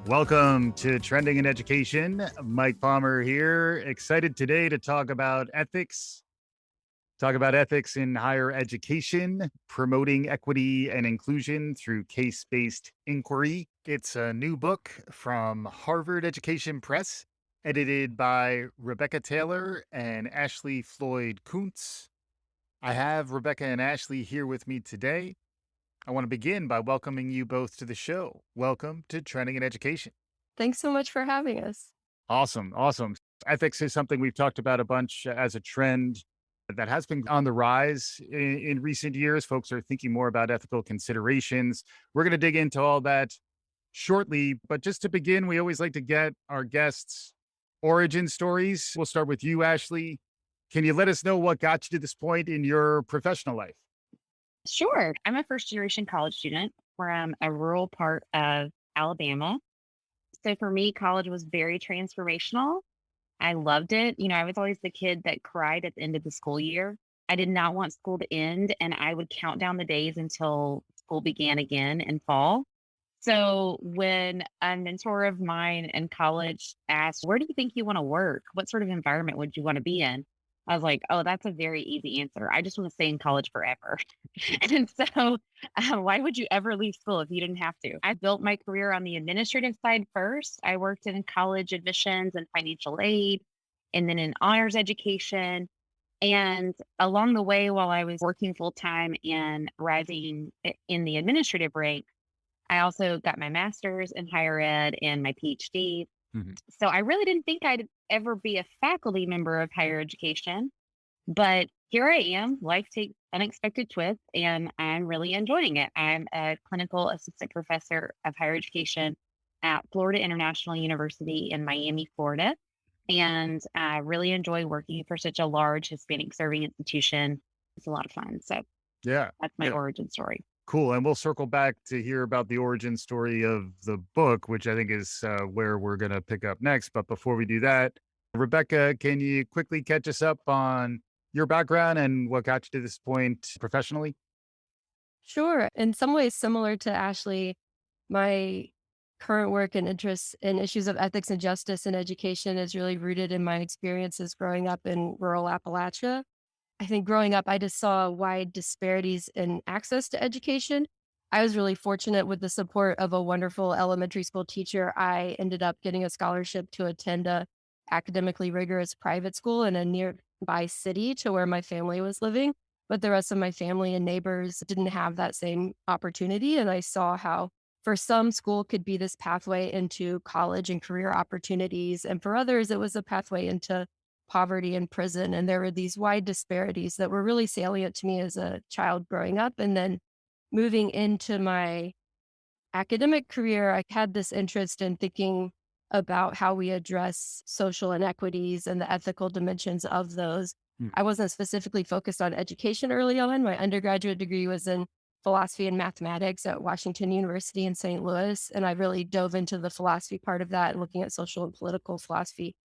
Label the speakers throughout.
Speaker 1: Welcome to Trending in Education. Mike Palmer here. Excited today to talk about ethics in higher education, promoting equity and inclusion through case-based inquiry. It's a new book from Harvard Education Press, edited by Rebecca Taylor and Ashley Floyd Kuntz. I have Rebecca and Ashley here with me today. I want to begin by welcoming you both to the show. Welcome to Trending in Education.
Speaker 2: Thanks so much for having us.
Speaker 1: Awesome. Awesome. Ethics is something we've talked about a bunch as a trend that has been on the rise in recent years. Folks are thinking more about ethical considerations. We're going to dig into all that shortly. But just to begin, we always like to get our guests' origin stories. We'll start with you, Ashley. Can you let us know what got you to this point in your professional life?
Speaker 3: Sure. I'm a first generation college student from a rural part of Alabama. So for me, college was very transformational. I loved it. I was always the kid that cried at the end of the school year. I did not want school to end, and I would count down the days until school began again in fall. So when a mentor of mine in college asked, "Where do you think you want to work? What sort of environment would you want to be in?" I was like, "Oh, that's a very easy answer. I just want to stay in college forever." And so, why would you ever leave school if you didn't have to? I built my career on the administrative side first. I worked in college admissions and financial aid, and then in honors education. And along the way, while I was working full time and rising in the administrative rank, I also got my master's in higher ed and my PhD.
Speaker 1: Mhm.
Speaker 3: So I really didn't think I'd ever be a faculty member of higher education, but here I am. Life takes unexpected twists, and I'm really enjoying it. I'm a clinical assistant professor of higher education at Florida International University in Miami, Florida. And I really enjoy working for such a large Hispanic serving institution. It's a lot of fun. So
Speaker 1: Yeah.
Speaker 3: that's my
Speaker 1: Yeah.
Speaker 3: origin story.
Speaker 1: Cool. And we'll circle back to hear about the origin story of the book, which I think is where we're going to pick up next. But before we do that, Rebecca, can you quickly catch us up on your background and what got you to this point professionally?
Speaker 2: Sure. In some ways, similar to Ashley, my current work and interests in issues of ethics and justice in education is really rooted in my experiences growing up in rural Appalachia. I think growing up, I just saw wide disparities in access to education. I was really fortunate with the support of a wonderful elementary school teacher. I ended up getting a scholarship to attend a academically rigorous private school in a nearby city to where my family was living. But the rest of my family and neighbors didn't have that same opportunity. And I saw how, for some, school could be this pathway into college and career opportunities. And for others, it was a pathway into poverty and prison. And there were these wide disparities that were really salient to me as a child growing up. And then moving into my academic career, I had this interest in thinking about how we address social inequities and the ethical dimensions of those.
Speaker 1: Mm.
Speaker 2: I wasn't specifically focused on education early on. My undergraduate degree was in philosophy and mathematics at Washington University in St. Louis. And I really dove into the philosophy part of that and looking at social and political philosophy.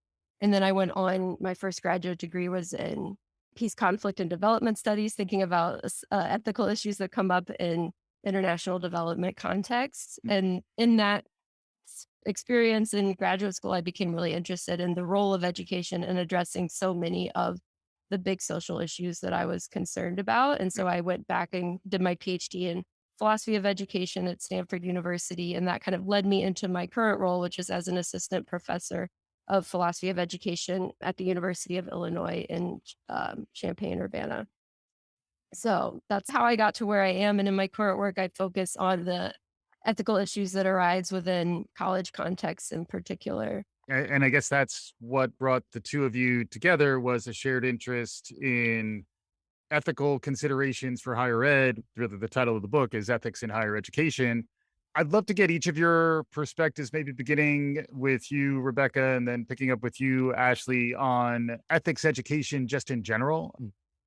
Speaker 2: And then I went on, my first graduate degree was in peace, conflict, and development studies, thinking about ethical issues that come up in international development contexts. And in that experience in graduate school, I became really interested in the role of education in addressing so many of the big social issues that I was concerned about. And so I went back and did my PhD in philosophy of education at Stanford University. And that kind of led me into my current role, which is as an assistant professor of philosophy of education at the University of Illinois in Champaign-Urbana. So that's how I got to where I am. And in my current work, I focus on the ethical issues that arise within college contexts in particular.
Speaker 1: And I guess that's what brought the two of you together was a shared interest in ethical considerations for higher ed. Really, the title of the book is Ethics in Higher Education. I'd love to get each of your perspectives, maybe beginning with you, Rebecca, and then picking up with you, Ashley, on ethics education just in general.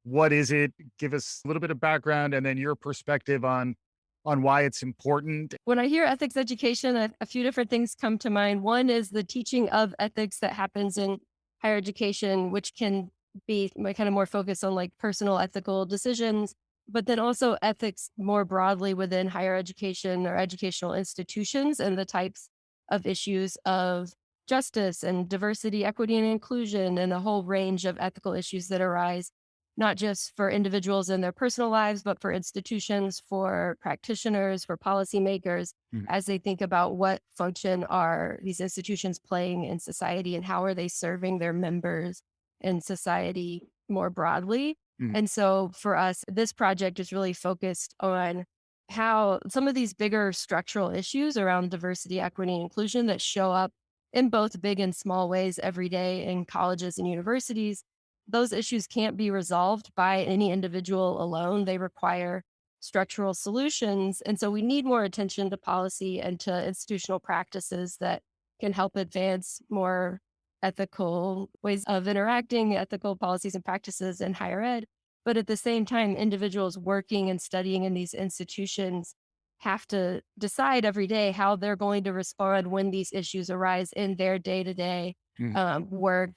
Speaker 1: What is it? Give us a little bit of background and then your perspective on why it's important.
Speaker 2: When I hear ethics education, a few different things come to mind. One is the teaching of ethics that happens in higher education, which can be my kind of more focused on like personal ethical decisions, but then also ethics more broadly within higher education or educational institutions and the types of issues of justice and diversity, equity, and inclusion, and a whole range of ethical issues that arise, not just for individuals in their personal lives, but for institutions, for practitioners, for policymakers,
Speaker 1: Mm,
Speaker 2: as they think about what function are these institutions playing in society and how are they serving their members in society more broadly.
Speaker 1: mm,
Speaker 2: And so for us, this project is really focused on how some of these bigger structural issues around diversity, equity, and inclusion that show up in both big and small ways every day in colleges and universities, those issues can't be resolved by any individual alone. They require structural solutions. And so we need more attention to policy and to institutional practices that can help advance more ethical ways of interacting, ethical policies and practices in higher ed. But at the same time, individuals working and studying in these institutions have to decide every day how they're going to respond when these issues arise in their day to day
Speaker 1: mm.
Speaker 2: work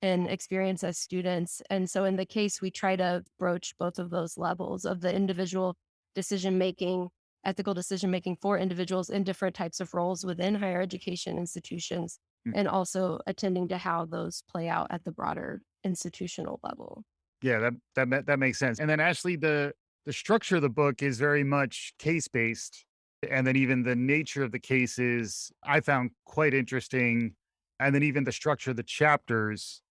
Speaker 2: and experience as students. And so in the case, we try to broach both of those levels of the individual decision making, ethical decision making for individuals in different types of roles within higher education institutions,
Speaker 1: Mm.
Speaker 2: and also attending to how those play out at the broader institutional level.
Speaker 1: Yeah, that makes sense. And then Ashley, the structure of the book is very much case based, and then even the nature of the cases I found quite interesting, and then even the structure of the chapters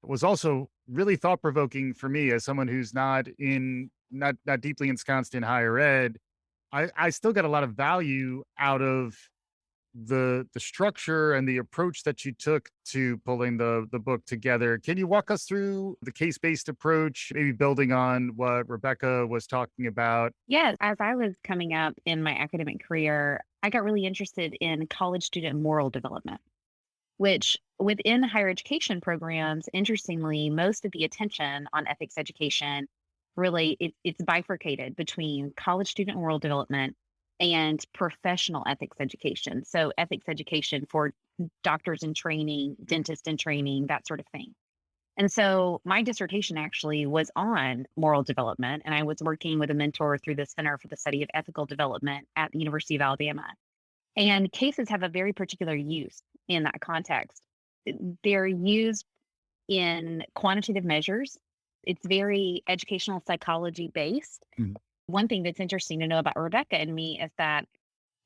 Speaker 1: was also really thought provoking for me as someone who's not deeply ensconced in higher ed. I still got a lot of value out of the structure and the approach that you took to pulling the book together. Can you walk us through the case-based approach, maybe building on what Rebecca was talking about?
Speaker 3: Yes, as I was coming up in my academic career, I got really interested in college student moral development, which within higher education programs, interestingly, most of the attention on ethics education really it's bifurcated between college student moral development and professional ethics education. So ethics education for doctors in training, dentists in training, that sort of thing. And so my dissertation actually was on moral development, and I was working with a mentor through the Center for the Study of Ethical Development at the University of Alabama. And cases have a very particular use in that context. They're used in quantitative measures. It's very educational psychology based.
Speaker 1: Mhm.
Speaker 3: One thing that's interesting to know about Rebecca and me is that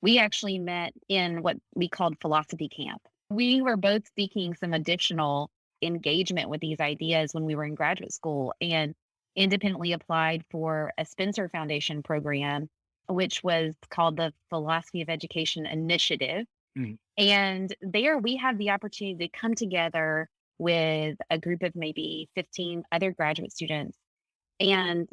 Speaker 3: we actually met in what we called philosophy camp. We were both seeking some additional engagement with these ideas when we were in graduate school and independently applied for a Spencer Foundation program, which was called the Philosophy of Education Initiative.
Speaker 1: Mhm.
Speaker 3: And there we had the opportunity to come together with a group of maybe 15 other graduate students and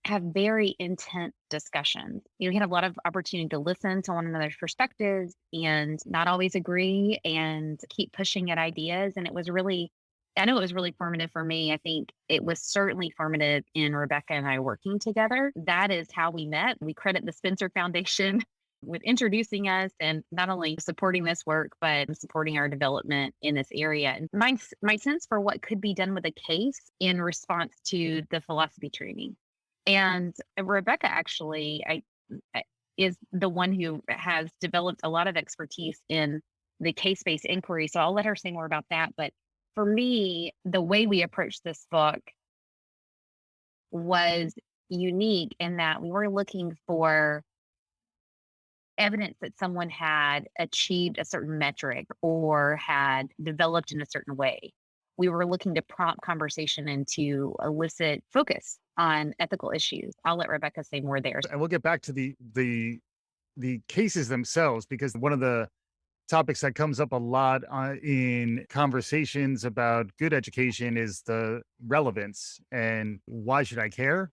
Speaker 3: have very intense discussions. You know, we had a lot of opportunity to listen to one another's perspectives and not always agree and keep pushing at ideas. And it was really, I know it was really formative for me. I think it was certainly formative in Rebecca and I working together. That is how we met. We credit the Spencer Foundation with introducing us and not only supporting this work, but supporting our development in this area. And my sense for what could be done with a case in response to the philosophy training. And Rebecca actually is the one who has developed a lot of expertise in the case-based inquiry. So I'll let her say more about that. But for me, the way we approached this book was unique in that we were looking for evidence that someone had achieved a certain metric or had developed in a certain way. We were looking to prompt conversation and to elicit focus on ethical issues. I'll let Rebecca say more there.
Speaker 1: And we'll get back to the cases themselves, because one of the topics that comes up a lot in conversations about good education is the relevance and why should I care?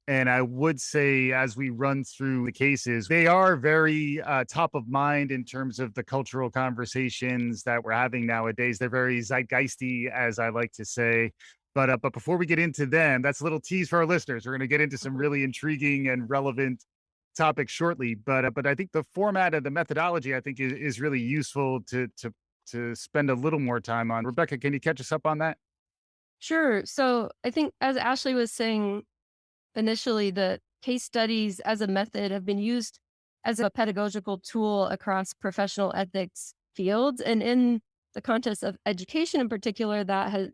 Speaker 1: And I would say, as we run through the cases, they are very top of mind in terms of the cultural conversations that we're having nowadays. They're very zeitgeisty, as I like to say. But before we get into them, that's a little tease for our listeners. We're going to get into some really intriguing and relevant topics shortly. But I think the format and the methodology, I think, is really useful to spend a little more time on. Rebecca, can you catch us up on that?
Speaker 2: Sure. So I think, as Ashley was saying initially, the case studies as a method have been used as a pedagogical tool across professional ethics fields. And in the context of education in particular,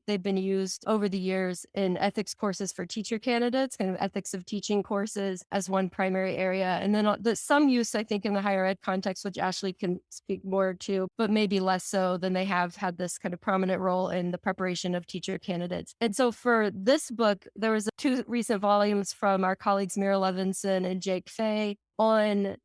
Speaker 2: they've been used over the years in ethics courses for teacher candidates, kind of ethics of teaching courses as one primary area. And then some use, I think, in the higher ed context, which Ashley can speak more to, but maybe less so than they have had this kind of prominent role in the preparation of teacher candidates. And so for this book, there was two recent volumes from our colleagues Mira Levinson and Jake Fay on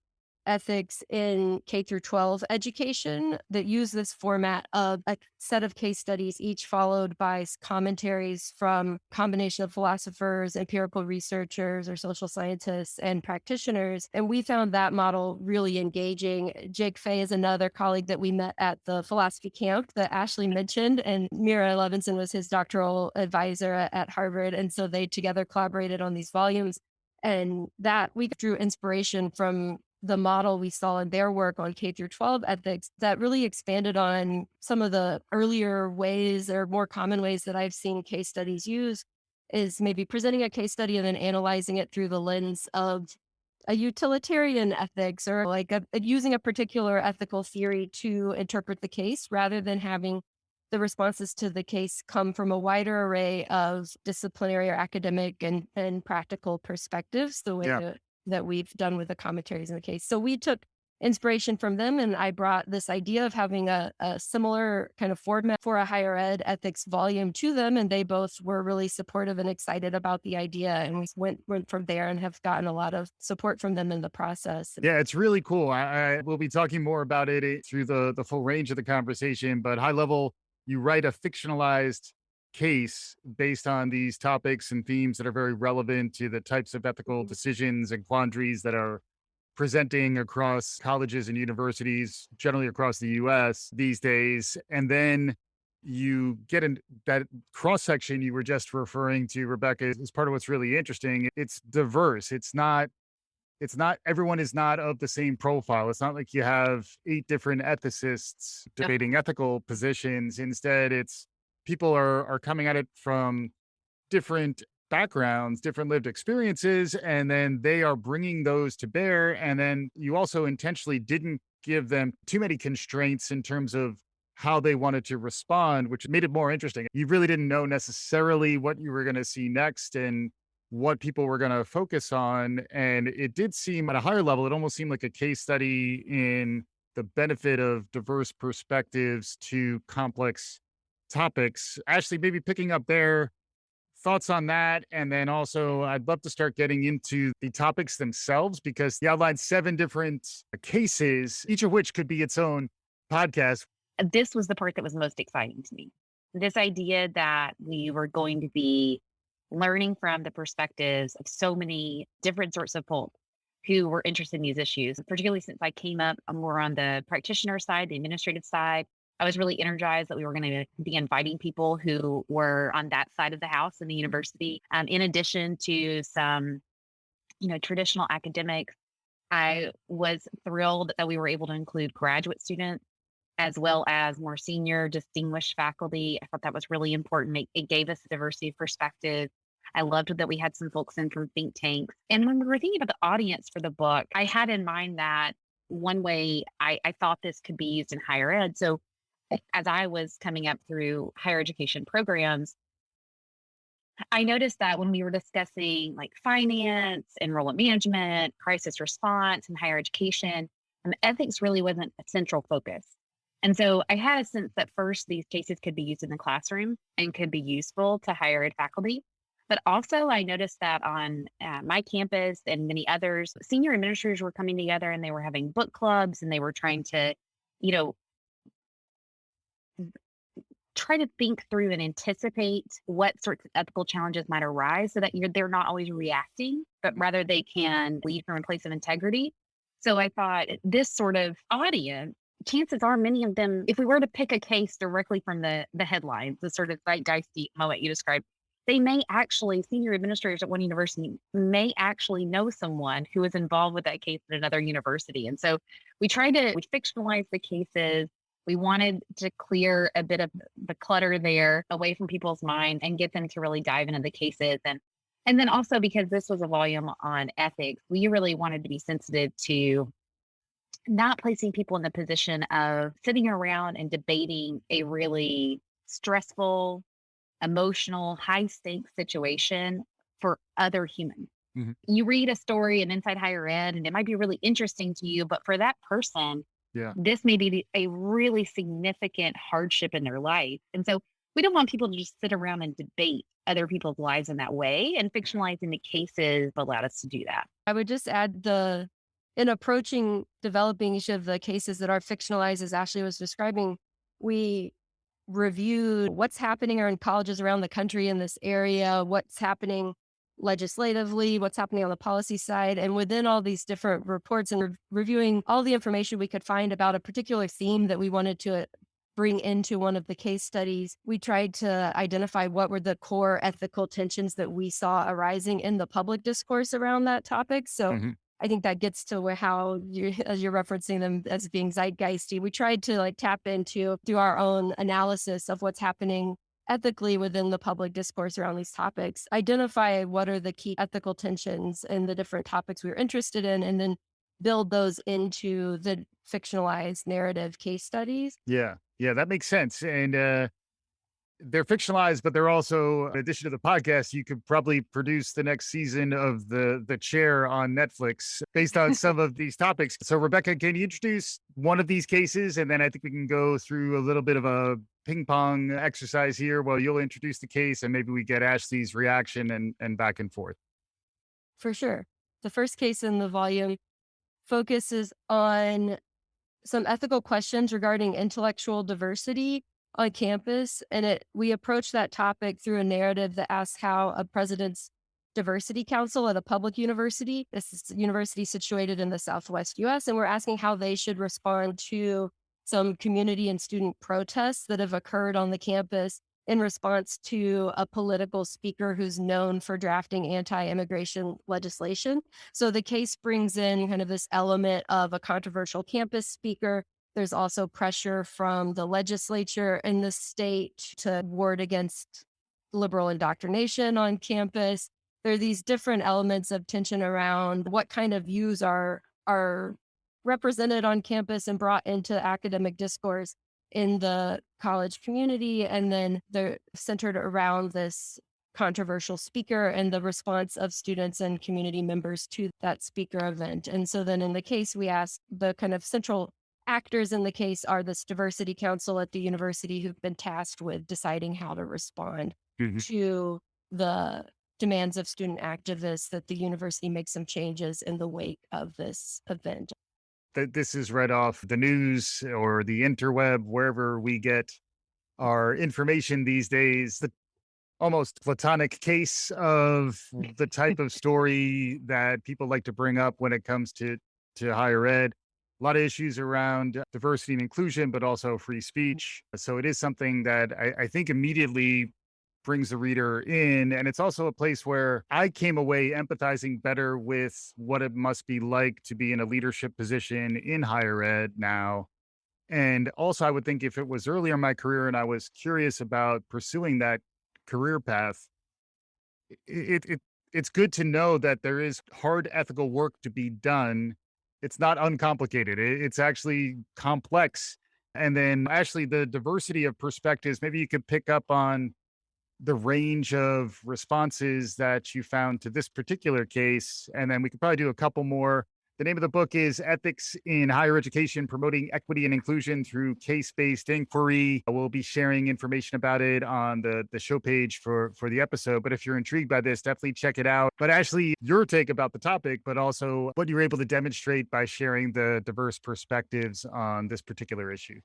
Speaker 2: ethics in K through 12 education that use this format of a set of case studies, each followed by commentaries from a combination of philosophers, empirical researchers, or social scientists and practitioners. And we found that model really engaging. Jake Fay is another colleague that we met at the philosophy camp that Ashley mentioned, and Mira Levinson was his doctoral advisor at Harvard. And so they together collaborated on these volumes. And that we drew inspiration from the model we saw in their work on K through 12 ethics that really expanded on some of the earlier ways or more common ways that I've seen case studies use, is maybe presenting a case study and then analyzing it through the lens of a utilitarian ethics, or like using a particular ethical theory to interpret the case rather than having the responses to the case come from a wider array of disciplinary or academic and practical perspectives, the way
Speaker 1: Yeah.
Speaker 2: that we've done with the commentaries in the case. So we took inspiration from them, and I brought this idea of having a similar kind of format for a higher ed ethics volume to them, and they both were really supportive and excited about the idea, and we went from there and have gotten a lot of support from them in the process.
Speaker 1: Yeah, it's really cool. I will be talking more about it through the full range of the conversation, but high level, you write a fictionalized case based on these topics and themes that are very relevant to the types of ethical decisions and quandaries that are presenting across colleges and universities, generally across the US these days. And then you get in that cross section you were just referring to, Rebecca, is part of what's really interesting. It's diverse. It's not everyone is not of the same profile. It's not like you have 8 different ethicists debating ethical positions. Instead, it's people are coming at it from different backgrounds, different lived experiences, and then they are bringing those to bear. And then you also intentionally didn't give them too many constraints in terms of how they wanted to respond, which made it more interesting. You really didn't know necessarily what you were going to see next and what people were going to focus on. And it did seem at a higher level, it almost seemed like a case study in the benefit of diverse perspectives to complex topics. Ashley, maybe picking up there, thoughts on that. And then also, I'd love to start getting into the topics themselves, because you outlined 7 different cases, each of which could be its own podcast.
Speaker 3: This was the part that was most exciting to me. This idea that we were going to be learning from the perspectives of so many different sorts of folk who were interested in these issues, particularly since I came up more on the practitioner side, the administrative side. I was really energized that we were going to be inviting people who were on that side of the house in the university. In addition to some, traditional academics, I was thrilled that we were able to include graduate students as well as more senior distinguished faculty. I thought that was really important. It gave us a diversity of perspective. I loved that we had some folks in from think tanks. And when we were thinking about the audience for the book, I had in mind that one way I thought this could be used in higher ed. So as I was coming up through higher education programs, I noticed that when we were discussing like finance, enrollment management, crisis response, and higher education, ethics really wasn't a central focus. And so I had a sense that first, these cases could be used in the classroom and could be useful to higher ed faculty. But also I noticed that on my campus and many others, senior administrators were coming together and they were having book clubs and they were trying to, try to think through and anticipate what sorts of ethical challenges might arise so that they're not always reacting, but rather they can lead from a place of integrity. So I thought this sort of audience, chances are many of them, if we were to pick a case directly from the headlines, the sort of zeitgeist moment you described, they may actually, senior administrators at one university may actually know someone who is involved with that case at another university. And so we fictionalize the cases. We wanted to clear a bit of the clutter there away from people's mind and get them to really dive into the cases. And then also, because this was a volume on ethics, we really wanted to be sensitive to not placing people in the position of sitting around and debating a really stressful, emotional, high stakes situation for other humans.
Speaker 1: Mhm.
Speaker 3: You read a story in Inside Higher Ed, and it might be really interesting to you, but for that person,
Speaker 1: Yeah.
Speaker 3: this may be a really significant hardship in their life. And so we don't want people to just sit around and debate other people's lives in that way. And fictionalizing the cases allowed us to do that.
Speaker 2: I would just add in approaching developing each of the cases that are fictionalized, as Ashley was describing, we reviewed what's happening in colleges around the country in this area, what's happening legislatively, what's happening on the policy side. And within all these different reports and reviewing all the information we could find about a particular theme that we wanted to bring into one of the case studies, we tried to identify what were the core ethical tensions that we saw arising in the public discourse around that topic. So
Speaker 1: Mhm.
Speaker 2: I think that gets to where how you, as you're referencing them as being zeitgeisty, we tried to like tap into do our own analysis of what's happening ethically within the public discourse around these topics, identify what are the key ethical tensions and the different topics we were interested in, and then build those into the fictionalized narrative case studies.
Speaker 1: Yeah. Yeah, that makes sense. And they're fictionalized, but they're also, in addition to the podcast, you could probably produce the next season of the Chair on Netflix based on some of these topics. So, Rebecca, can you introduce one of these cases, and then I think we can go through a little bit of a ping pong exercise here. Well, you'll introduce the case, and maybe we get Ashley's reaction and back and forth.
Speaker 2: For sure. The first case in the volume focuses on some ethical questions regarding intellectual diversity on campus. And we approach that topic through a narrative that asks how a president's diversity council at a public university, this is a university situated in the Southwest US, and we're asking how they should respond to some community and student protests that have occurred on the campus in response to a political speaker who's known for drafting anti-immigration legislation. So the case brings in kind of this element of a controversial campus speaker. There's also pressure from the legislature in the state to ward against liberal indoctrination on campus. There are these different elements of tension around what kind of views are represented on campus and brought into academic discourse in the college community. And then they're centered around this controversial speaker and the response of students and community members to that speaker event. And so then in the case, we asked the kind of central actors in the case are this diversity council at the university who've been tasked with deciding how to respond
Speaker 1: Mhm.
Speaker 2: to the demands of student activists that the university make some changes in the wake of this event.
Speaker 1: That this is right off the news or the interweb, wherever we get our information these days. The almost platonic case of the type of story that people like to bring up when it comes to higher ed. A lot of issues around diversity and inclusion, but also free speech. So it is something that I think immediately brings the reader in. And it's also a place where I came away empathizing better with what it must be like to be in a leadership position in higher ed now. And also, I would think if it was earlier in my career and I was curious about pursuing that career path, it's good to know that there is hard ethical work to be done. It's not uncomplicated. It's actually complex. And then actually the diversity of perspectives, maybe you could pick up on the range of responses that you found to this particular case. And then we could probably do a couple more. The name of the book is Ethics in Higher Education, Promoting Equity and Inclusion Through Case-Based Inquiry. We'll be sharing information about it on the show page for the episode. But if you're intrigued by this, definitely check it out. But Ashley, your take about the topic, but also what you're able to demonstrate by sharing the diverse perspectives on this particular issue.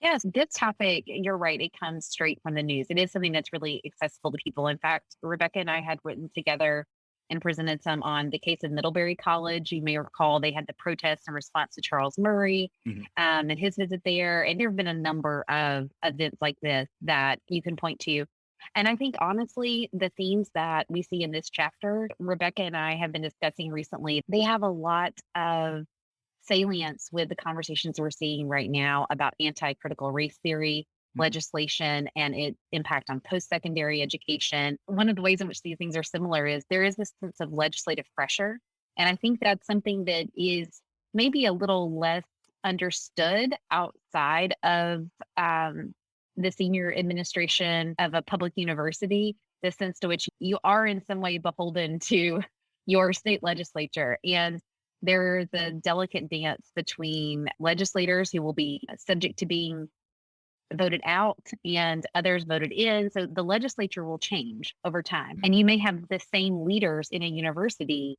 Speaker 3: Yes, this topic, you're right. It comes straight from the news. It is something that's really accessible to people. In fact, Rebecca and I had written together and presented some on the case of Middlebury College. You may recall they had the protests in response to Charles Murray
Speaker 1: Mhm.
Speaker 3: and his visit there. And there have been a number of events like this that you can point to. And I think, honestly, the themes that we see in this chapter, Rebecca and I have been discussing recently, they have a lot of salience with the conversations we're seeing right now about anti-critical race theory legislation and its impact on post-secondary education. One of the ways in which these things are similar is there is this sense of legislative pressure. And I think that's something that is maybe a little less understood outside of the senior administration of a public university, the sense to which you are in some way beholden to your state legislature. And there's a delicate dance between legislators who will be subject to being voted out and others voted in. So the legislature will change over time. And you may have the same leaders in a university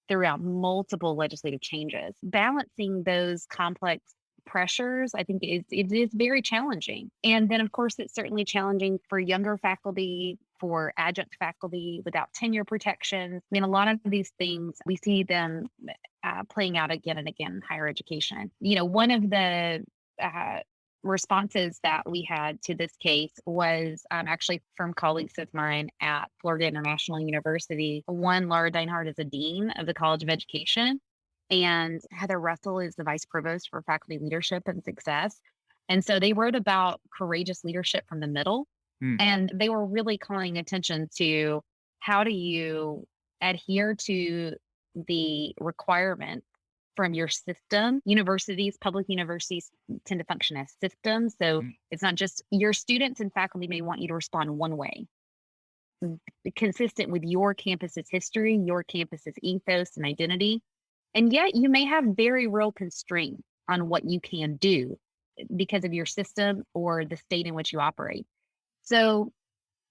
Speaker 3: throughout multiple legislative changes. Balancing those complex pressures, I think it is very challenging. And then, of course, it's certainly challenging for younger faculty, for adjunct faculty without tenure protections. I mean, a lot of these things, we see them playing out again and again in higher education. One of the responses that we had to this case was actually from colleagues of mine at Florida International University. One, Laura Deinhardt is a dean of the College of Education, and Heather Russell is the vice provost for faculty leadership and success. And so they wrote about courageous leadership from the middle, and they were really calling attention to how do you adhere to the requirements from your system. Universities, public universities tend to function as systems. So it's not just your students and faculty may want you to respond one way, consistent with your campus's history, your campus's ethos and identity. And yet you may have very real constraints on what you can do because of your system or the state in which you operate. So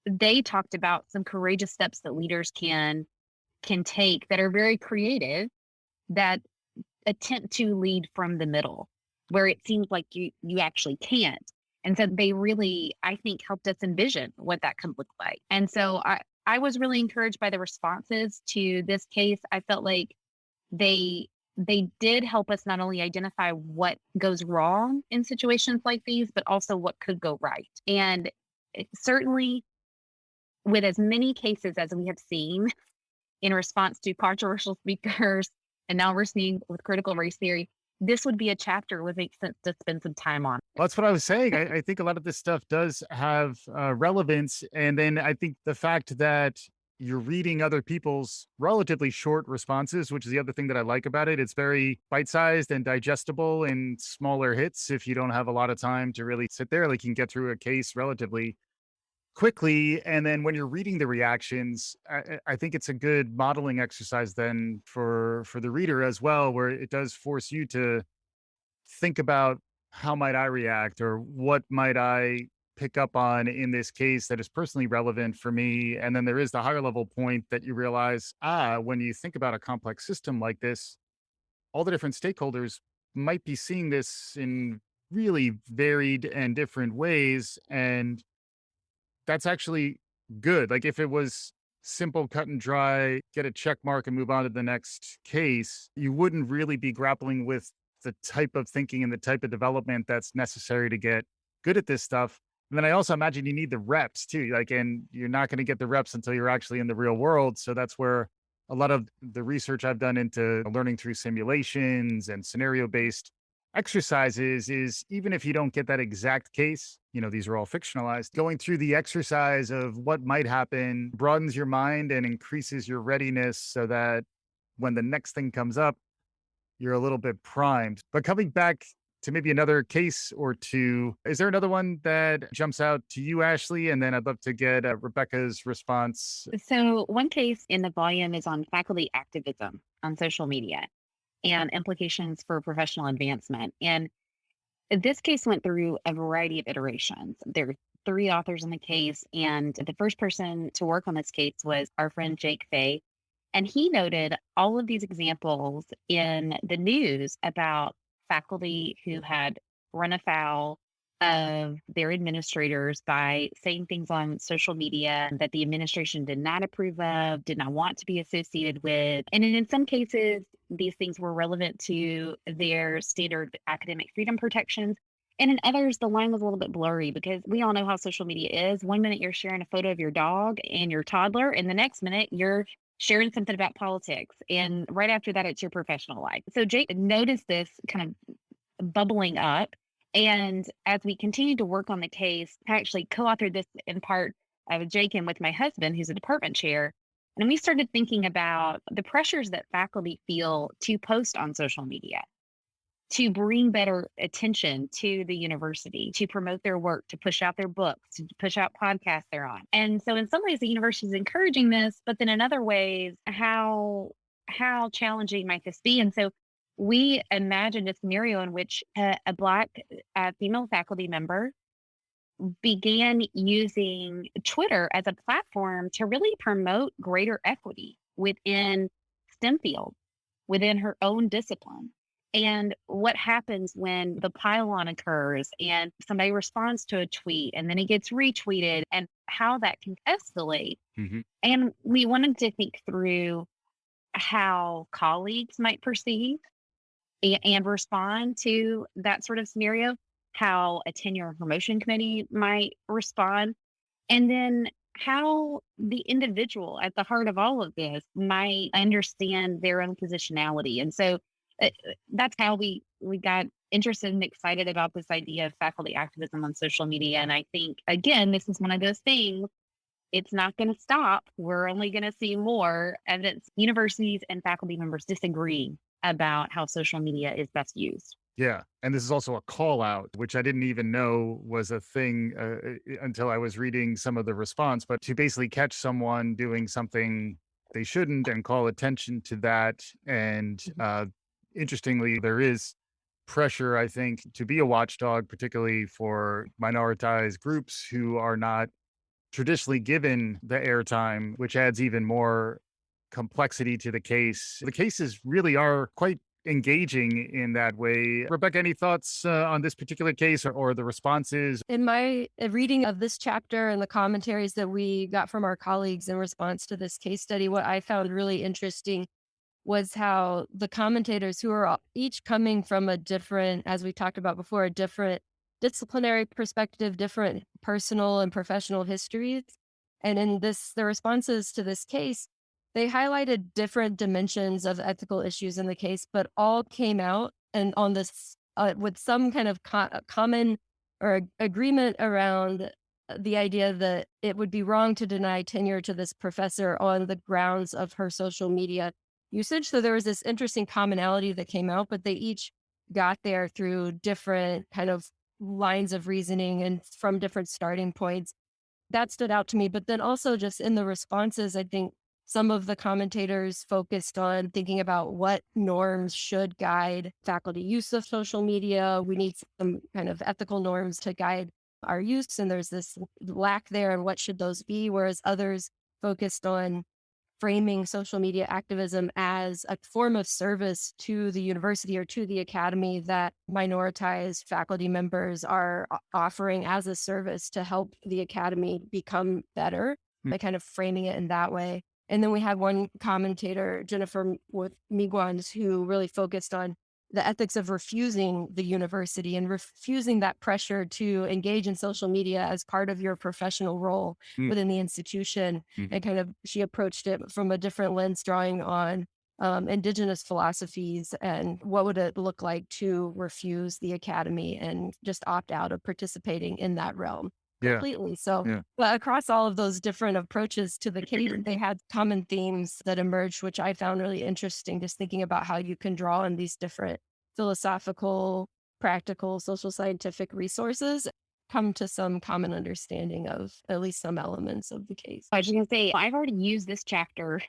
Speaker 3: they talked about some courageous steps that leaders can take that are very creative, that attempt to lead from the middle, where it seems like you actually can't. And so they really, I think, helped us envision what that could look like. And so I was really encouraged by the responses to this case. I felt like they did help us not only identify what goes wrong in situations like these, but also what could go right. And certainly with as many cases as we have seen in response to controversial speakers, and now we're seeing with critical race theory, this would be a chapter would make sense to spend some time on.
Speaker 1: Well, that's what I was saying. I think a lot of this stuff does have relevance. And then I think the fact that you're reading other people's relatively short responses, which is the other thing that I like about it. It's very bite-sized and digestible in smaller hits. If you don't have a lot of time to really sit there, like you can get through a case relatively quickly. And then when you're reading the reactions, I think it's a good modeling exercise then for the reader as well, where it does force you to think about how might I react or what might I pick up on in this case that is personally relevant for me. And then there is the higher level point that you realize, when you think about a complex system like this, all the different stakeholders might be seeing this in really varied and different ways. And that's actually good. Like if it was simple, cut and dry, get a check mark and move on to the next case, you wouldn't really be grappling with the type of thinking and the type of development that's necessary to get good at this stuff. And then I also imagine you need the reps too. Like, and you're not going to get the reps until you're actually in the real world. So that's where a lot of the research I've done into learning through simulations and scenario based exercises is even if you don't get that exact case, these are all fictionalized, going through the exercise of what might happen broadens your mind and increases your readiness so that when the next thing comes up, you're a little bit primed. But coming back to maybe another case or two, is there another one that jumps out to you, Ashley? And then I'd love to get Rebecca's response.
Speaker 3: So one case in the volume is on faculty activism on social media and implications for professional advancement. And this case went through a variety of iterations. There are 3 authors in the case, and the first person to work on this case was our friend Jake Fay. And he noted all of these examples in the news about faculty who had run afoul of their administrators by saying things on social media that the administration did not approve of, did not want to be associated with. And in some cases, these things were relevant to their standard academic freedom protections. And in others, the line was a little bit blurry because we all know how social media is. One minute you're sharing a photo of your dog and your toddler, and the next minute you're sharing something about politics. And right after that, it's your professional life. So Jake noticed this kind of bubbling up. And as we continued to work on the case, I actually co-authored this in part with Jake and with my husband, who's a department chair. And we started thinking about the pressures that faculty feel to post on social media. to bring better attention to the university, to promote their work, to push out their books, to push out podcasts they're on. And so in some ways the university is encouraging this, but then in other ways, how challenging might this be? And so we imagined a scenario in which a Black female faculty member began using Twitter as a platform to really promote greater equity within STEM fields, within her own discipline. And what happens when the pile-on occurs and somebody responds to a tweet and then it gets retweeted, and how that can escalate.
Speaker 1: Mhm.
Speaker 3: And we wanted to think through how colleagues might perceive and respond to that sort of scenario, how a tenure and promotion committee might respond, and then how the individual at the heart of all of this might understand their own positionality. And so that's how we got interested and excited about this idea of faculty activism on social media. And I think, again, this is one of those things. It's not going to stop. We're only going to see more evidence. Universities and faculty members disagree about how social media is best used.
Speaker 1: Yeah, and this is also a call out, which I didn't even know was a thing until I was reading some of the response. But to basically catch someone doing something they shouldn't and call attention to that. And interestingly, there is pressure, I think, to be a watchdog, particularly for minoritized groups who are not traditionally given the airtime, which adds even more complexity to the case. The cases really are quite engaging in that way. Rebecca, any thoughts on this particular case or the responses?
Speaker 2: In my reading of this chapter and the commentaries that we got from our colleagues in response to this case study, what I found really interesting was how the commentators, who are each coming from a different, as we talked about before, a different disciplinary perspective, different personal and professional histories. And in the responses to this case, they highlighted different dimensions of ethical issues in the case, but all came out and on this with some kind of common or agreement around the idea that it would be wrong to deny tenure to this professor on the grounds of her social media usage. So there was this interesting commonality that came out, but they each got there through different kind of lines of reasoning and from different starting points. That stood out to me. But then also just in the responses, I think some of the commentators focused on thinking about what norms should guide faculty use of social media. We need some kind of ethical norms to guide our use. And there's this lack there. And what should those be? Whereas others focused on framing social media activism as a form of service to the university or to the academy that minoritized faculty members are offering as a service to help the academy become better, by kind of framing it in that way. And then we had one commentator, Jennifer with Miguans, who really focused on the ethics of refusing the university and refusing that pressure to engage in social media as part of your professional role
Speaker 1: Mm.
Speaker 2: within the institution.
Speaker 1: Mhm.
Speaker 2: And kind of, she approached it from a different lens, drawing on indigenous philosophies and what would it look like to refuse the academy and just opt out of participating in that realm
Speaker 1: Yeah,
Speaker 2: completely. So,
Speaker 1: yeah.
Speaker 2: but across all of those different approaches to the case, they had common themes that emerged, which I found really interesting, just thinking about how you can draw on these different philosophical, practical, social scientific resources, come to some common understanding of at least some elements of the case.
Speaker 3: I was just going to say, I've already used this chapter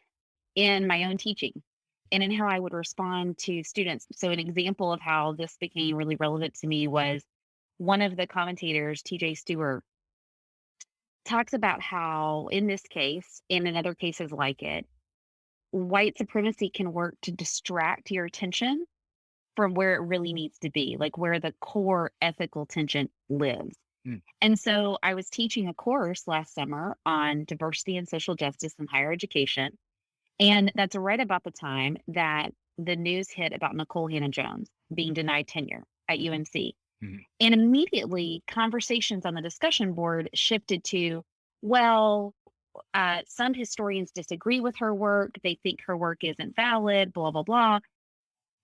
Speaker 3: in my own teaching and in how I would respond to students. So, an example of how this became really relevant to me was one of the commentators, TJ Stewart, talks about how, in this case and in other cases like it, white supremacy can work to distract your attention from where it really needs to be, like where the core ethical tension lives.
Speaker 1: Mm.
Speaker 3: And so I was teaching a course last summer on diversity and social justice in higher education. And that's right about the time that the news hit about Nicole Hannah-Jones being denied tenure at UNC.
Speaker 1: Mhm.
Speaker 3: And immediately conversations on the discussion board shifted to, well, some historians disagree with her work. They think her work isn't valid, blah, blah, blah.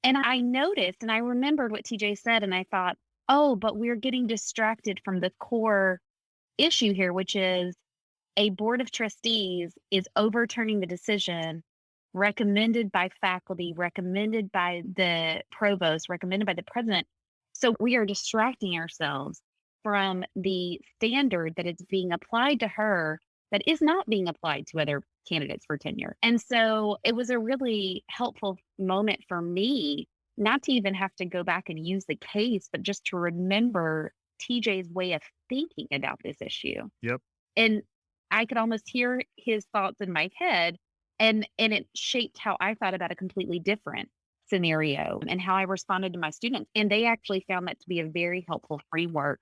Speaker 3: And I noticed and I remembered what TJ said, and I thought, oh, but we're getting distracted from the core issue here, which is a board of trustees is overturning the decision recommended by faculty, recommended by the provost, recommended by the president. So we are distracting ourselves from the standard that is being applied to her that is not being applied to other candidates for tenure. And so it was a really helpful moment for me not to even have to go back and use the case, but just to remember TJ's way of thinking about this issue.
Speaker 1: Yep.
Speaker 3: And I could almost hear his thoughts in my head, and it shaped how I thought about a completely different scenario and how I responded to my students. And they actually found that to be a very helpful framework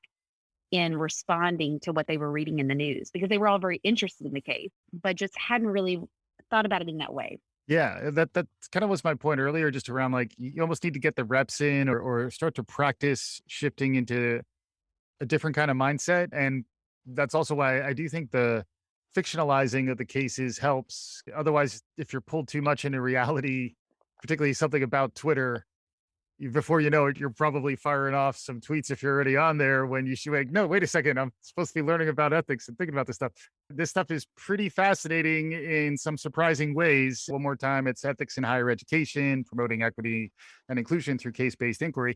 Speaker 3: in responding to what they were reading in the news, because they were all very interested in the case, but just hadn't really thought about it in that way.
Speaker 1: Yeah, that kind of was my point earlier, just around like you almost need to get the reps in or start to practice shifting into a different kind of mindset. And that's also why I do think the fictionalizing of the cases helps. Otherwise, if you're pulled too much into reality, particularly something about Twitter, before you know it, you're probably firing off some tweets if you're already on there when you should like, no, wait a second, I'm supposed to be learning about ethics and thinking about this stuff. This stuff is pretty fascinating in some surprising ways. One more time, it's ethics in higher education, promoting equity and inclusion through case-based inquiry.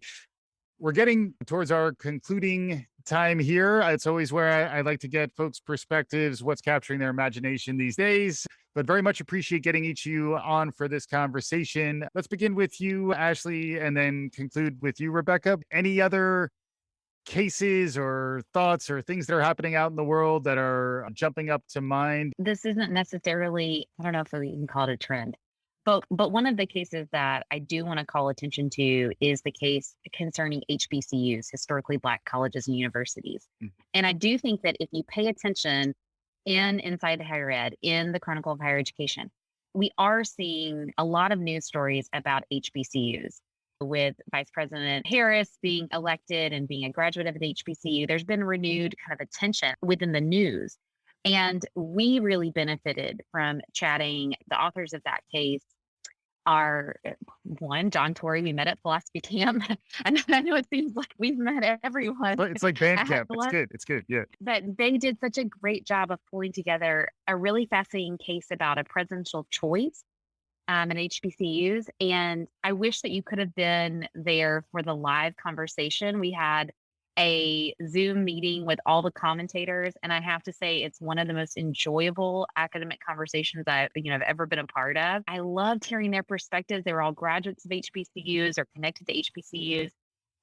Speaker 1: We're getting towards our concluding time here. It's always where I like to get folks' perspectives, what's capturing their imagination these days, but very much appreciate getting each of you on for this conversation. Let's begin with you, Ashley, and then conclude with you, Rebecca. Any other cases or thoughts or things that are happening out in the world that are jumping up to mind?
Speaker 3: This isn't necessarily, I don't know if we can call it a trend, but one of the cases that I do want to call attention to is the case concerning HBCUs, historically Black colleges and universities.
Speaker 1: Mm.
Speaker 3: And I do think that if you pay attention inside the higher ed, in the Chronicle of Higher Education, we are seeing a lot of news stories about HBCUs. With Vice President Harris being elected and being a graduate of an HBCU, there's been renewed kind of attention within the news. And we really benefited from chatting. The authors of that case are one, John Torrey, we met at philosophy camp. And I know it seems like we've met everyone.
Speaker 1: But it's like band
Speaker 3: at
Speaker 1: camp. It's good. It's good. Yeah.
Speaker 3: But they did such a great job of pulling together a really fascinating case about a presidential choice at HBCUs. And I wish that you could have been there for the live conversation. We had a Zoom meeting with all the commentators, and I have to say it's one of the most enjoyable academic conversations I've ever been a part of. I loved hearing their perspectives. They were all graduates of HBCUs or connected to HBCUs.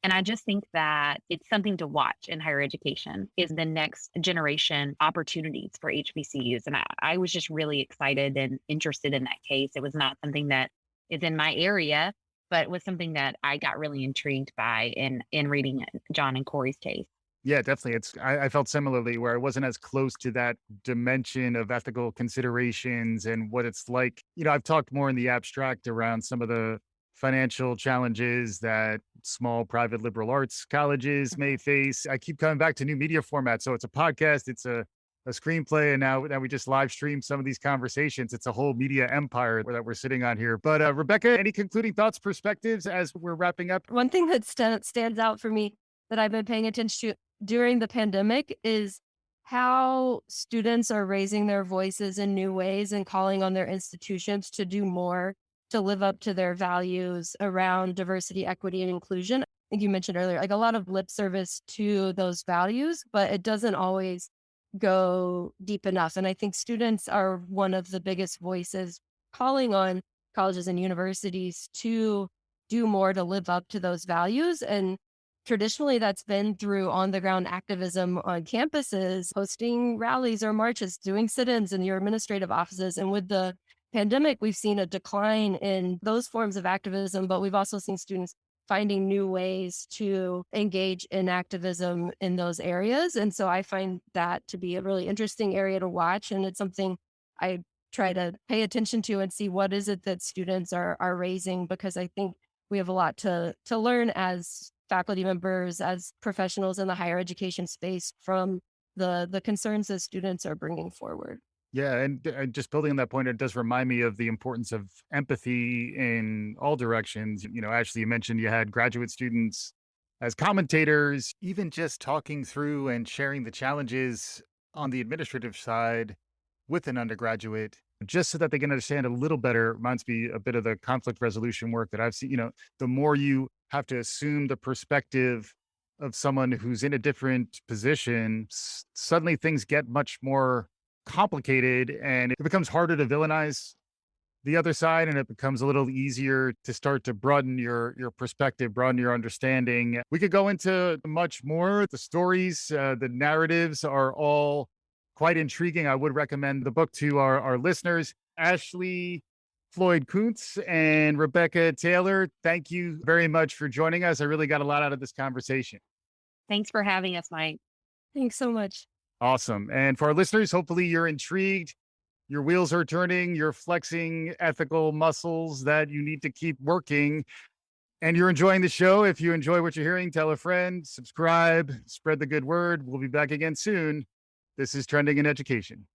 Speaker 3: And I just think that it's something to watch in higher education, is the next generation opportunities for HBCUs. And I was just really excited and interested in that case. It was not something that is in my area, but it was something that I got really intrigued by in reading John and Corey's case.
Speaker 1: Yeah, definitely. I felt similarly where I wasn't as close to that dimension of ethical considerations and what it's like. I've talked more in the abstract around some of the financial challenges that small private liberal arts colleges may face. I keep coming back to new media formats. So it's a podcast, it's a screenplay, and now we just live stream some of these conversations. It's a whole media empire that we're sitting on here. But Rebecca, any concluding thoughts, perspectives as we're wrapping up?
Speaker 2: One thing that stands out for me that I've been paying attention to during the pandemic is how students are raising their voices in new ways and calling on their institutions to do more to live up to their values around diversity, equity, and inclusion. I think you mentioned earlier, like a lot of lip service to those values, but it doesn't always go deep enough. And I think students are one of the biggest voices calling on colleges and universities to do more to live up to those values. And traditionally, that's been through on the ground activism on campuses, hosting rallies or marches, doing sit ins in your administrative offices. And with the pandemic, we've seen a decline in those forms of activism, but we've also seen students finding new ways to engage in activism in those areas. And so I find that to be a really interesting area to watch. And it's something I try to pay attention to and see what is it that students are raising, because I think we have a lot to learn as faculty members, as professionals in the higher education space from the concerns that students are bringing forward.
Speaker 1: Yeah, and just building on that point, it does remind me of the importance of empathy in all directions. Ashley, you mentioned you had graduate students as commentators, even just talking through and sharing the challenges on the administrative side with an undergraduate just so that they can understand a little better. Reminds me a bit of the conflict resolution work that I've seen. The more you have to assume the perspective of someone who's in a different position, suddenly things get much more complicated and it becomes harder to villainize the other side, and it becomes a little easier to start to broaden your perspective, broaden your understanding. We could go into much more. The stories, the narratives are all quite intriguing. I would recommend the book to our listeners. Ashley, Floyd Kuntz, and Rebecca Taylor, thank you very much for joining us. I really got a lot out of this conversation.
Speaker 3: Thanks for having us, Mike.
Speaker 2: Thanks so much.
Speaker 1: Awesome. And for our listeners, hopefully you're intrigued. Your wheels are turning, you're flexing ethical muscles that you need to keep working, and you're enjoying the show. If you enjoy what you're hearing, tell a friend, subscribe, spread the good word. We'll be back again soon. This is Trending in Education.